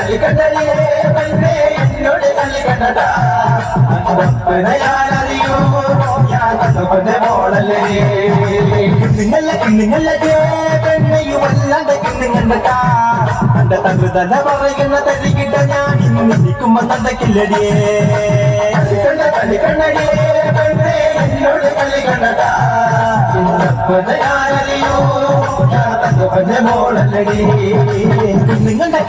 കളിക്കണ്ടടിയേ പെണ്ണേ എന്നോട് കളിക്കണ്ടടാ ഞാനറിയോ ഞാൻ തന്നപ്പന്റെ മോളല്ലേ നിങ്ങളെ പെണ്ണയും വല്ലാണ്ട് കിണ്ണുങ്ങണ്ടാ എന്റെ തകൃതല പറയുന്ന തരികിട്ട ഞാൻ ഇന്നിരിക്കുമ്പോ നടക്കില്ലടിയേ കളിക്കണ്ടടിയേ പെണ്ണേ എന്നോട് കളിക്കണ്ടടാ ഞാനറിയോ ഞാൻ തന്നപ്പന്റെ മോളല്ലേ നിങ്ങളുടെ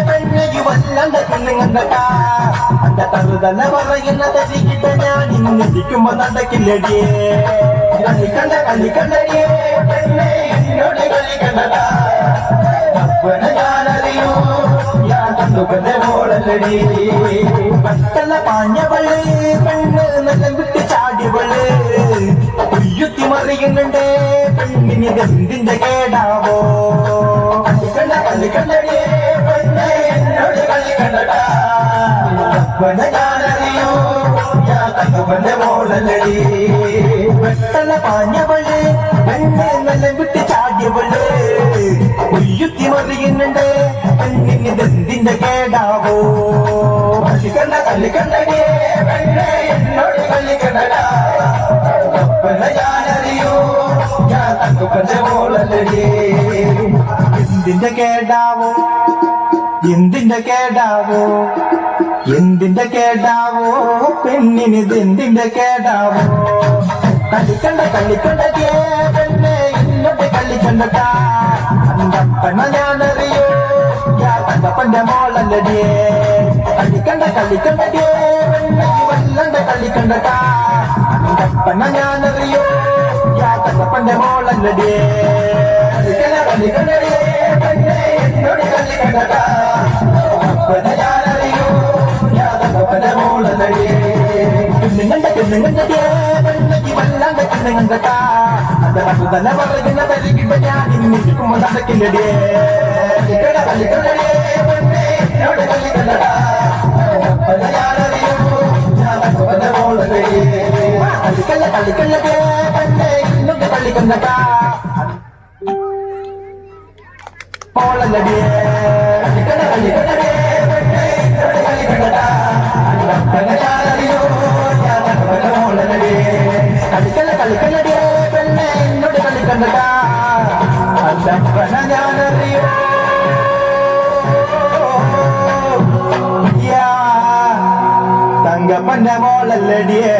പെണ്ണയും വല്ലാണ്ട് കിണ്ണുങ്ങണ്ടാ എന്റെ തകൃതല പറയുന്ന തരികിട്ട ഞാൻ ഇന്നിരിക്കുമ്പോ നടക്കില്ലടിയേ കളിക്കണ്ടടിയേ പെണ്ണേ എന്നോട് കളിക്കണ്ടടാ ഞാനറിയോ ഞാൻ തന്നുപന്റെ മോളല്ലടി പെട്ടല്ല പാഞ്ഞവള് പെണ്ണ് നല്ല വിട്ട് ചാടിയവള് കുയ്യുത്തി മറിയുന്നുണ്ട് പെണ്ണിന് എന്തിന്റെ കേടാവോ കളിക്കണ്ടടിയേ പെണ്ണേ എന്നോട് കളിക്കണ്ടടാ ഞാനറിയോ ഞാൻ തന്നുപന്റെ മോളല്ലടി പെട്ടല്ല പാഞ്ഞവള് പെണ്ണ് നല്ല വിട്ട് ചാടിയവള് കുയ്യുത്തി മറിയുന്നുണ്ട് പെണ്ണിന് എന്തിന്റെ കേടാവോ കളിക്കണ്ടടിയേ പെണ്ണേ എന്നോട് കളിക്കണ്ടടാ ഞാനറിയോ ഞാൻ തന്നുപന്റെ മോളല്ലടി എന്തിന്റെ കേടാവോ എന്തിന്റെ കേടാവോ എന്തിന്റെ കേടാവോ പെണ്ണിനിത് എന്തിന്റെ കേടാവോ കളിക്കണ്ടടിയേ പെണ്ണേ എന്നോട് കളിക്കണ്ടട്ടാ അന്തപ്പണ ഞാനറിയോ ഞാൻ തങ്കപ്പന്റെ മോളല്ലടിയേ കളിക്കണ്ടടിയേ പെണ്ണേ വല്ലാണ്ട് കളിക്കണ്ടട്ടാ അന്തപ്പണ ഞാനറിയോ ഞാൻ തങ്കപ്പന്റെ മോളല്ലടിയേ കളിക്കണ്ടടിയേ പെണ്ണേ എന്നോട് കളിക്കണ്ടട്ടാ ഞാനറിയോ ഞാൻ തങ്കപ്പന്റെ മോളല്ലടിയേ പെണ്ണുങ്ങളുടെ പെണ്ണയ്ക്ക് വല്ലാണ്ട് കിണ്ണുങ്ങണ്ടാ അത് തന്നെ പറയുന്ന തരികിട്ട ഞാൻ ഇന്നിരിക്കുമ്പോ നടക്കില്ലടിയേ കളിക്കണ്ടടിയേ പെണ്ണേ എന്നോട് കളിക്കണ്ടടാ ഞാനറിയോ ഞാൻ തങ്കപ്പന്റെ മോളല്ലടിയേ കളിക്കണ്ടടിയേ പെണ്ണേ എന്നോട് കളിക്കണ്ടടാ മോളല്ലടിയേ കളിക്കണ്ടടിയേ പെണ്ണേ എന്നോട് കളിക്കണ്ടടാ ഞാനറിയോ ഞാൻ തങ്കപ്പന്റെ മോളല്ലടിയേ കളിക്കണ്ടടിയേ പെണ്ണേ എന്നോട് കളിക്കണ്ടടാ അന്തപ്പന ഞാനറിയോ തങ്കപ്പന്റെ മോളല്ലടിയേ